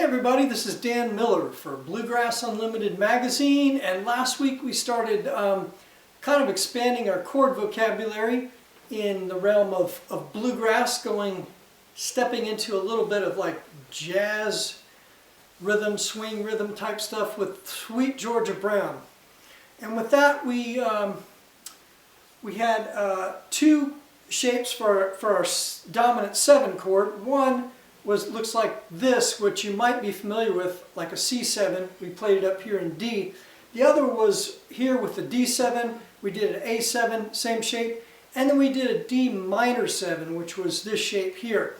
everybody, this is Dan Miller for Bluegrass Unlimited magazine, and last week we started kind of expanding our chord vocabulary in the realm of bluegrass, stepping into a little bit of like jazz rhythm, swing rhythm type stuff with Sweet Georgia Brown. And with that we had two shapes for our dominant 7 chord. One looks like this, which you might be familiar with, like a C7. We played it up here in D. The other was here with the D7. We did an A7, same shape, and then we did a D minor 7, which was this shape here.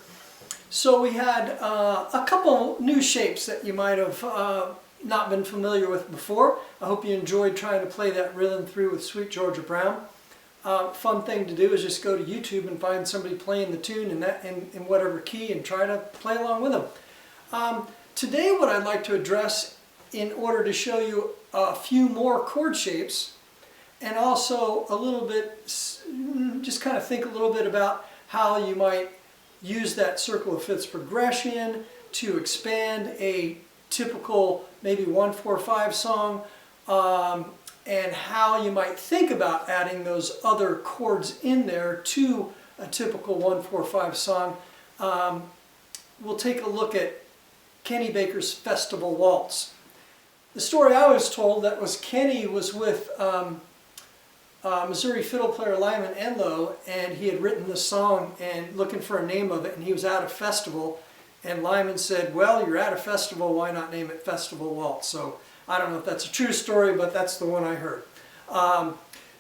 So we had a couple new shapes that you might have not been familiar with before. I hope you enjoyed trying to play that rhythm through with Sweet Georgia Brown. Fun thing to do is just go to YouTube and find somebody playing the tune in whatever key and try to play along with them. Today what I'd like to address, in order to show you a few more chord shapes, and also a little bit, just kind of think a little bit about how you might use that circle of fifths progression to expand a typical maybe 1-4-5 song, and how you might think about adding those other chords in there to a typical 1-4-5 song. We'll take a look at Kenny Baker's Festival Waltz. The story I was told that was Kenny was with Missouri fiddle player Lyman Enlow, and he had written the song and looking for a name of it, and he was at a festival, and Lyman said, well, you're at a festival, why not name it Festival Waltz? So I don't know if that's a true story, but that's the one I heard.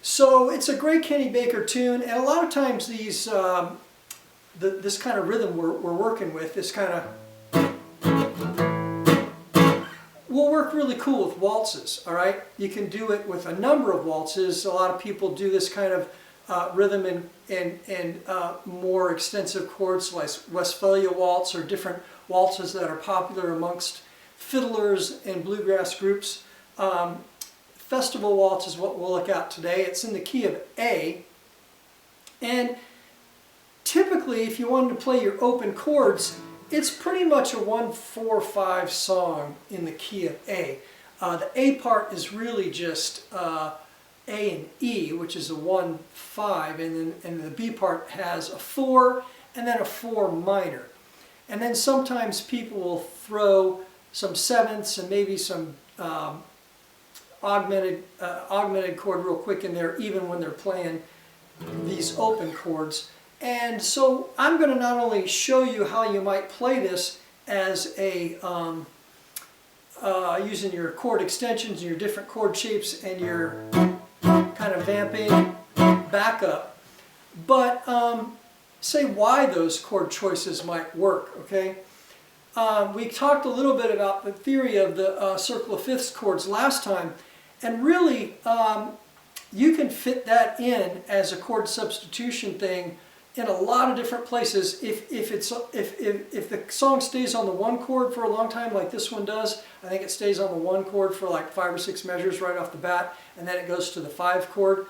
So it's a great Kenny Baker tune, and a lot of times these this kind of rhythm we're working with, this kind of, will work really cool with waltzes. All right, you can do it with a number of waltzes. A lot of people do this kind of rhythm in more extensive chords, like Westphalia waltz or different waltzes that are popular amongst fiddlers and bluegrass groups. Festival Waltz is what we'll look at today. It's in the key of A, and typically if you wanted to play your open chords, it's pretty much a 1-4-5 song in the key of A. The A part is really just A and E, which is a 1-5, and the B part has a 4 and then a 4 minor. And then sometimes people will throw some sevenths and maybe some augmented chord real quick in there, even when they're playing these open chords. And so I'm going to not only show you how you might play this as a using your chord extensions and your different chord shapes and your kind of vamping backup, but say why those chord choices might work. Okay. We talked a little bit about the theory of the circle of fifths chords last time, and really you can fit that in as a chord substitution thing in a lot of different places. If the song stays on the 1 chord for a long time, like this one does, I think it stays on the 1 chord for like 5 or 6 measures right off the bat, and then it goes to the 5 chord.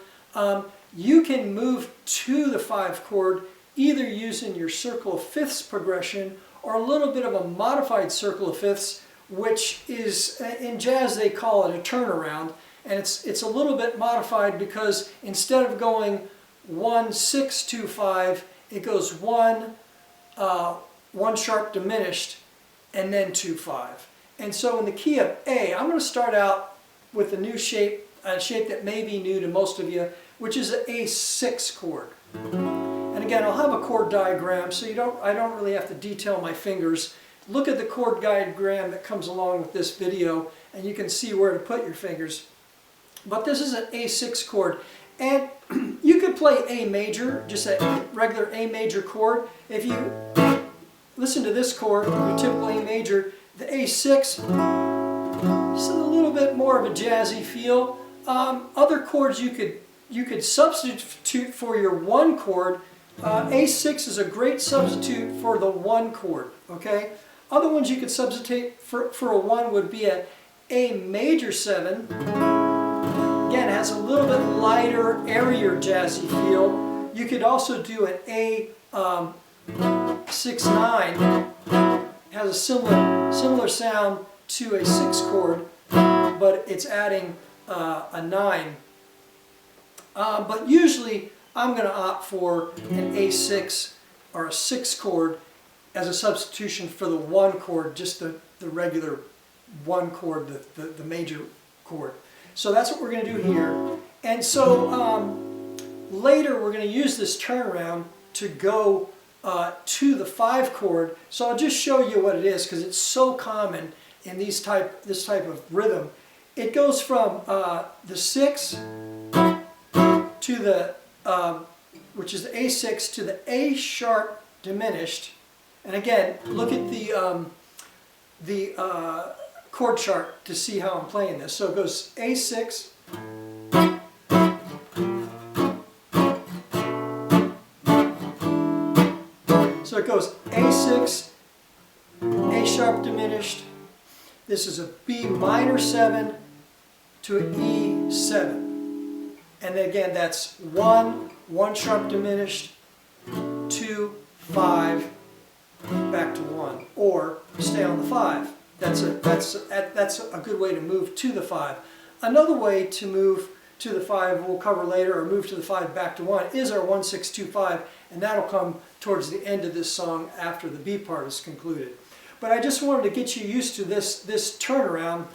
You can move to the 5 chord either using your circle of fifths progression or a little bit of a modified circle of fifths, which is, in jazz they call it a turnaround, and it's a little bit modified because instead of going 1-6-2-5, it goes 1 sharp diminished and then 2-5. And so in the key of A, I'm going to start out with a new shape, a shape that may be new to most of you, which is an A6 chord. And again, I'll have a chord diagram, so I don't really have to detail my fingers. Look at the chord diagram that comes along with this video, and you can see where to put your fingers. But this is an A6 chord, and you could play A major, just a regular A major chord. If you listen to this chord, your typical A major, the A6, just a little bit more of a jazzy feel. Other chords you could substitute for your 1 chord. A6 is a great substitute for the 1 chord, okay? Other ones you could substitute for a 1 would be A major 7. Again, it has a little bit lighter, airier jazzy feel. You could also do an A 6-9. has a similar sound to a 6 chord, but it's adding a 9. But usually I'm going to opt for an A6 or a 6 chord as a substitution for the 1 chord, just the regular 1 chord, the major chord. So that's what we're going to do here. And so later we're going to use this turnaround to go to the 5 chord. So I'll just show you what it is because it's so common in this type of rhythm. It goes from the 6 to the, which is the A6, to the A sharp diminished. And again, look at the chord chart to see how I'm playing this. So it goes A6, so it goes A6, A sharp diminished. This is a B minor 7 to an E7. And then again, that's 1, 1 sharp diminished, 2, 5, back to 1, or stay on the 5. That's a good way to move to the 5. Another way to move to the 5 we'll cover later, or move to the 5 back to 1, is our 1, 6, 2, 5, and that'll come towards the end of this song after the B part is concluded. But I just wanted to get you used to this turnaround.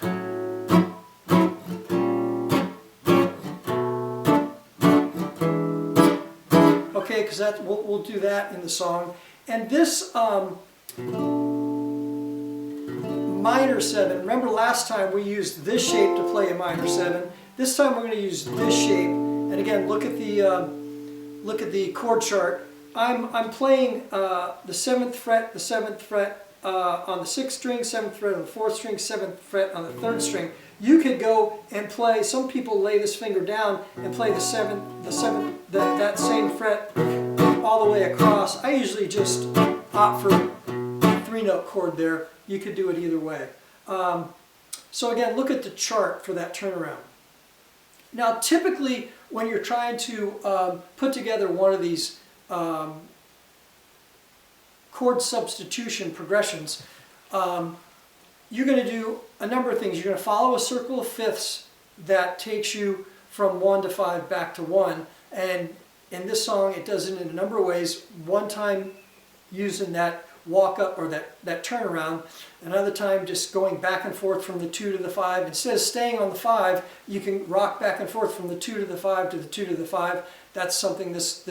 Okay, because we'll do that in the song. And this minor 7, remember last time we used this shape to play a minor 7. This time we're going to use this shape. And again, look at the chord chart. I'm playing the 7th fret, on the 6th string, 7th fret on the 4th string, 7th fret on the 3rd string. You could go and play, some people lay this finger down and play that same fret all the way across. I usually just opt for a 3-note chord there. You could do it either way. So again, look at the chart for that turnaround. Now typically when you're trying to put together one of these chord substitution progressions, you're going to do a number of things. You're going to follow a circle of fifths that takes you from 1 to 5 back to 1, and in this song it does it in a number of ways. One time using that walk up or that turnaround, another time just going back and forth from the 2 to the 5. Instead of staying on the 5, you can rock back and forth from the 2 to the 5 to the 2 to the 5. That's something this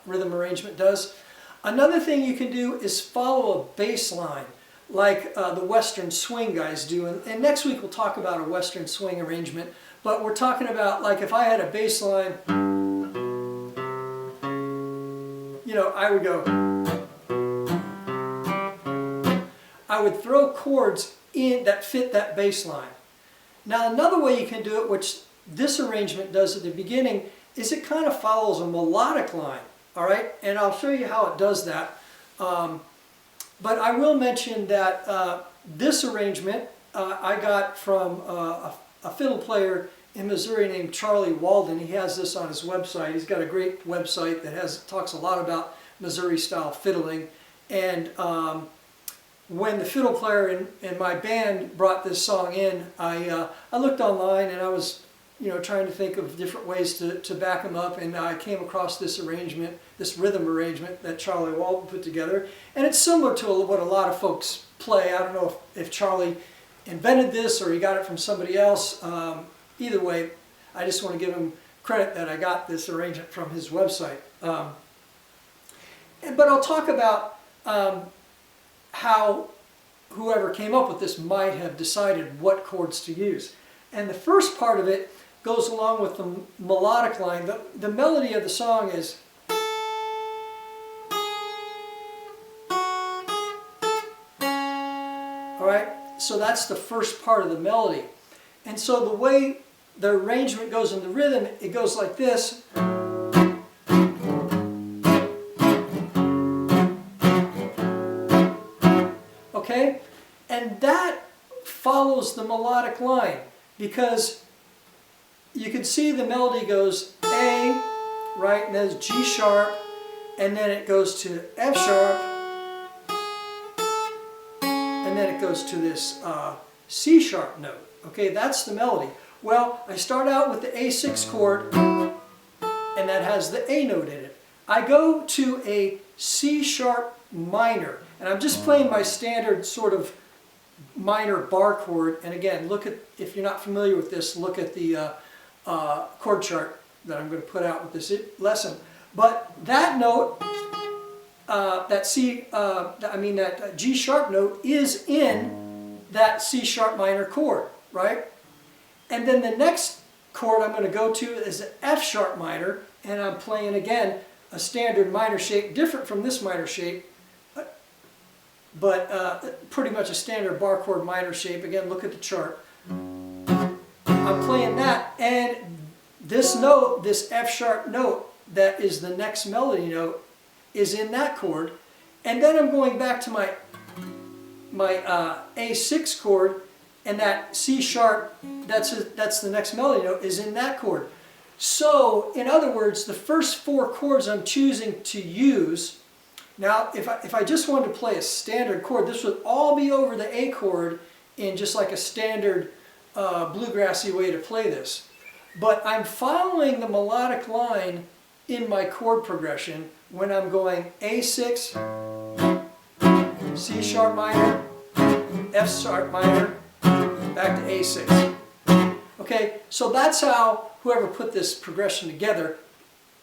rhythm arrangement does. Another thing you can do is follow a bass line like the Western swing guys do. And next week we'll talk about a Western swing arrangement. But we're talking about, like, if I had a bass line, you know, I would go, I would throw chords in that fit that bass line. Now another way you can do it, which this arrangement does at the beginning, is it kind of follows a melodic line. All right, and I'll show you how it does that. But I will mention that this arrangement I got from a fiddle player in Missouri named Charlie Walden. He has this on his website. He's got a great website that talks a lot about Missouri style fiddling. And when the fiddle player in my band brought this song in, I looked online and I was trying to think of different ways to back him up, and I came across this arrangement, this rhythm arrangement that Charlie Walden put together, and it's similar to what a lot of folks play. I don't know if Charlie invented this or he got it from somebody else. Either way, I just want to give him credit that I got this arrangement from his website. But I'll talk about how whoever came up with this might have decided what chords to use. And the first part of it goes along with the melodic line. The melody of the song is, all right, so that's the first part of the melody. And so the way the arrangement goes in the rhythm, it goes like this. Okay, and that follows the melodic line, because you can see the melody goes A, right, and then it's G sharp, and then it goes to F sharp, then it goes to this C sharp note. Okay, that's the melody. Well, I start out with the A6 chord, and that has the A note in it. I go to a C sharp minor, and I'm just playing my standard sort of minor bar chord. And again, look at, if you're not familiar with this, look at the chord chart that I'm going to put out with this lesson. But that note, that G sharp note is in that C sharp minor chord, right? And then the next chord I'm going to go to is an F sharp minor, and I'm playing again a standard minor shape, different from this minor shape, but pretty much a standard bar chord minor shape. Again, look at the chart. I'm playing that, and this note, this F sharp note that is the next melody note, is in that chord. And then I'm going back to my A6 chord, and that C sharp, that's the next melody note, is in that chord. So, in other words, the first 4 chords I'm choosing to use. Now, if I just wanted to play a standard chord, this would all be over the A chord in just like a standard bluegrassy way to play this. But I'm following the melodic line in my chord progression when I'm going A6, C sharp minor, F sharp minor, back to A6. Okay, so that's how whoever put this progression together,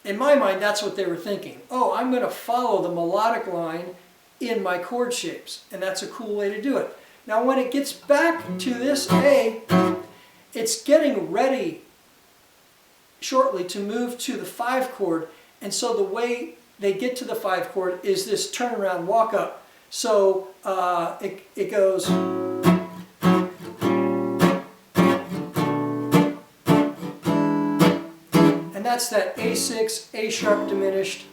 in my mind, that's what they were thinking. Oh, I'm going to follow the melodic line in my chord shapes, and that's a cool way to do it. Now, when it gets back to this A, it's getting ready shortly to move to the 5 chord, and so the way they get to the 5 chord is this turnaround walk up. So it goes. That's that A6, A sharp diminished,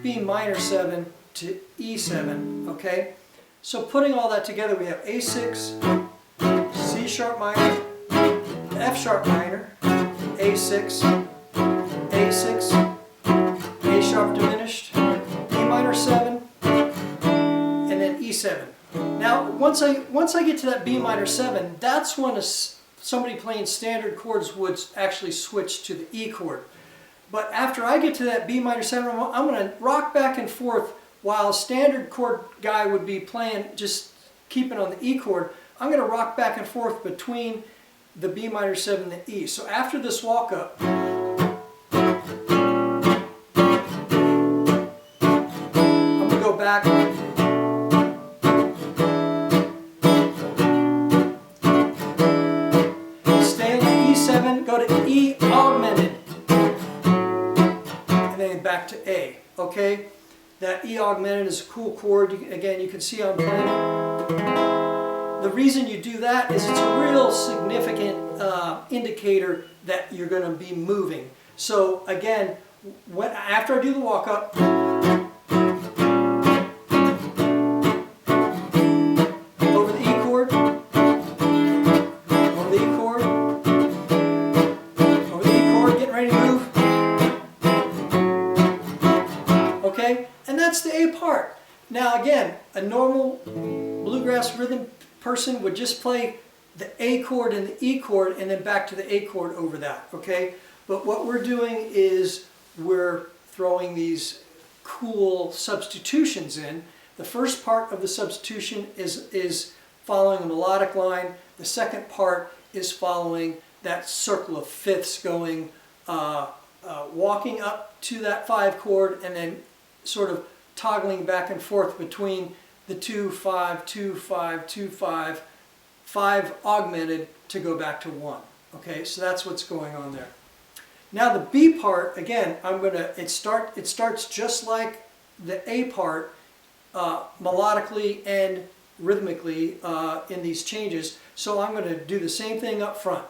B minor 7 to E7, okay? So putting all that together, we have A6, C sharp minor, F sharp minor, A6, A6, A sharp diminished, E minor 7, and then E7. Now, once I get to that B minor 7, that's when somebody playing standard chords would actually switch to the E chord. But after I get to that B minor 7, I'm going to rock back and forth while a standard chord guy would be playing, just keeping on the E chord. I'm going to rock back and forth between the B minor 7 and the E. So after this walk up, I'm going to go back. Stay on the E7, go to E augmented. Back to A, okay? That E augmented is a cool chord. Again, you can see I'm playing it. The reason you do that is it's a real significant indicator that you're going to be moving. So again, after I do the walk up, over the E chord, over the E chord, over the E chord, getting ready to move. Okay, and that's the A part. Now again, a normal bluegrass rhythm person would just play the A chord and the E chord and then back to the A chord over that, okay? But what we're doing is we're throwing these cool substitutions in. The first part of the substitution is following a melodic line. The second part is following that circle of fifths, going walking up to that 5 chord and then sort of toggling back and forth between the 2, 5, 2, 5, 2, 5, 5 augmented to go back to 1. Okay, so that's what's going on there. Now the B part, again, it starts just like the A part, melodically and rhythmically in these changes. So I'm going to do the same thing up front.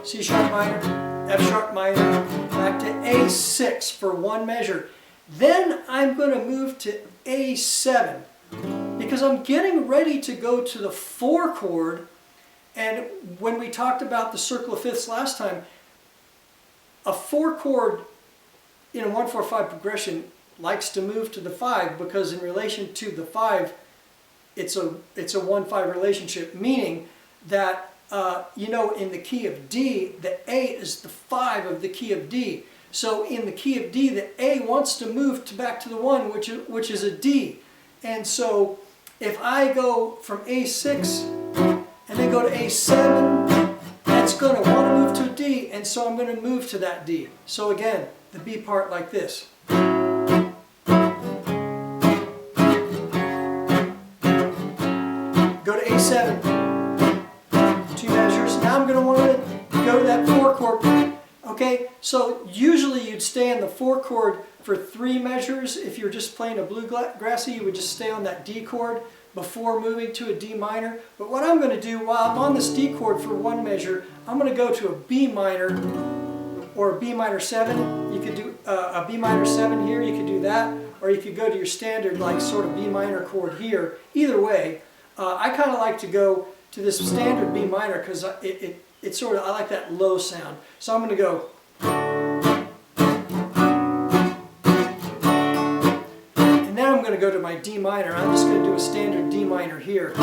C sharp minor, F sharp minor, back to A6 for 1 measure. Then I'm going to move to A7 because I'm getting ready to go to the 4 chord. And when we talked about the circle of fifths last time, a 4 chord in a 1-4-5 progression likes to move to the 5 because in relation to the 5, it's a 1-5 relationship, meaning that you know, in the key of D, the A is the 5 of the key of D. So in the key of D, the A wants to move back to the 1, which is a D. And so if I go from A6 and then go to A7, that's going to want to move to a D, and so I'm going to move to that D. So again, the B part like this. Go to A7, 2 measures. Now I'm going to want to go to that 4 chord. Okay, so usually you'd stay on the 4 chord for 3 measures. If you're just playing a bluegrassy, you would just stay on that D chord before moving to a D minor. But what I'm going to do while I'm on this D chord for 1 measure, I'm going to go to a B minor or a B minor 7. You could do a B minor 7 here, you could do that, or you could go to your standard like sort of B minor chord here. Either way, I kind of like to go to this standard B minor because it's sort of, I like that low sound. So I'm going to go. And then I'm going to go to my D minor. I'm just going to do a standard D minor here.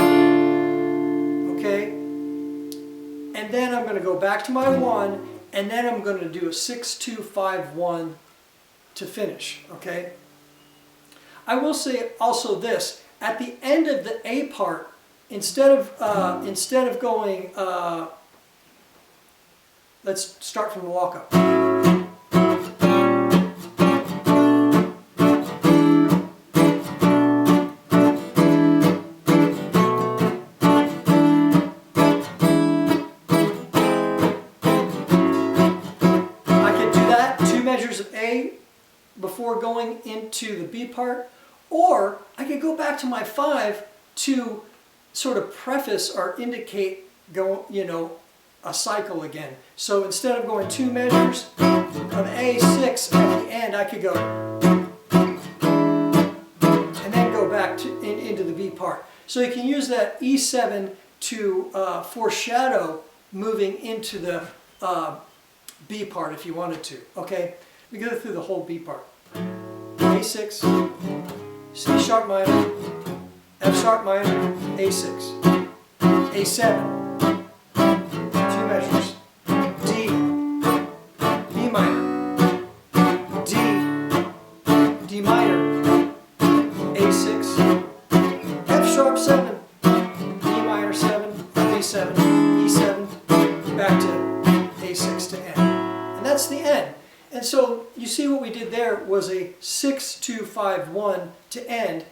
Okay? And then I'm going to go back to my 1, and then I'm going to do a 6-2-5-1 to finish. Okay? I will say also this. At the end of the A part, instead of going, let's start from the walk-up. I could do that, 2 measures of A before going into the B part, or I could go back to my 5 to sort of preface or indicate a cycle again. So instead of going 2 measures of A6 at the end, I could go and then go back into the B part. So you can use that E7 to foreshadow moving into the B part if you wanted to. Okay, we go through the whole B part. A6, C sharp minor, F sharp minor, A6, A7, 2 measures, D, B minor, D, D minor, A6, F sharp 7, D minor 7, A7, E7, back to A6 to end. And that's the end. And so you see what we did there was a 6-2-5-1 to end.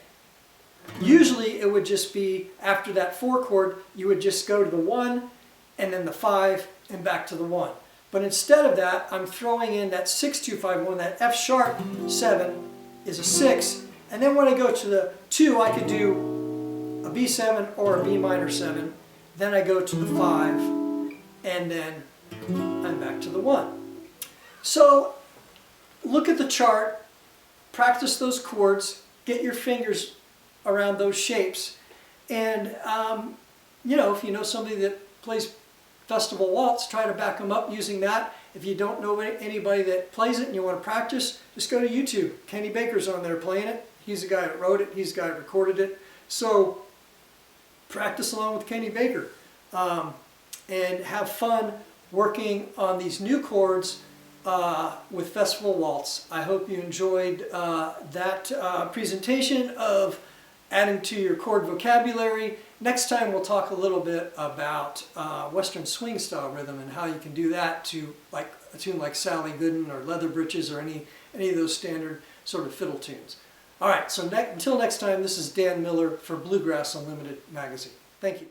Usually it would just be after that 4 chord, you would just go to the 1 and then the 5 and back to the 1. But instead of that, I'm throwing in that 6-2-5-1, that F sharp 7 is a 6. And then when I go to the 2, I could do a B7 or a B minor 7. Then I go to the 5 and then I'm back to the 1. So look at the chart, practice those chords, get your fingers around those shapes, and if you know somebody that plays festival waltz, try to back them up using that. If you don't know anybody that plays it and you want to practice, just go to YouTube. Kenny Baker's on there playing it. He's the guy that wrote it. He's the guy that recorded it. So practice along with Kenny Baker and have fun working on these new chords with Festival Waltz. I hope you enjoyed that presentation of adding to your chord vocabulary. Next time we'll talk a little bit about Western swing style rhythm and how you can do that to like a tune like Sally Gooden or Leather Breeches or any of those standard sort of fiddle tunes. All right, so until next time, this is Dan Miller for Bluegrass Unlimited magazine. Thank you.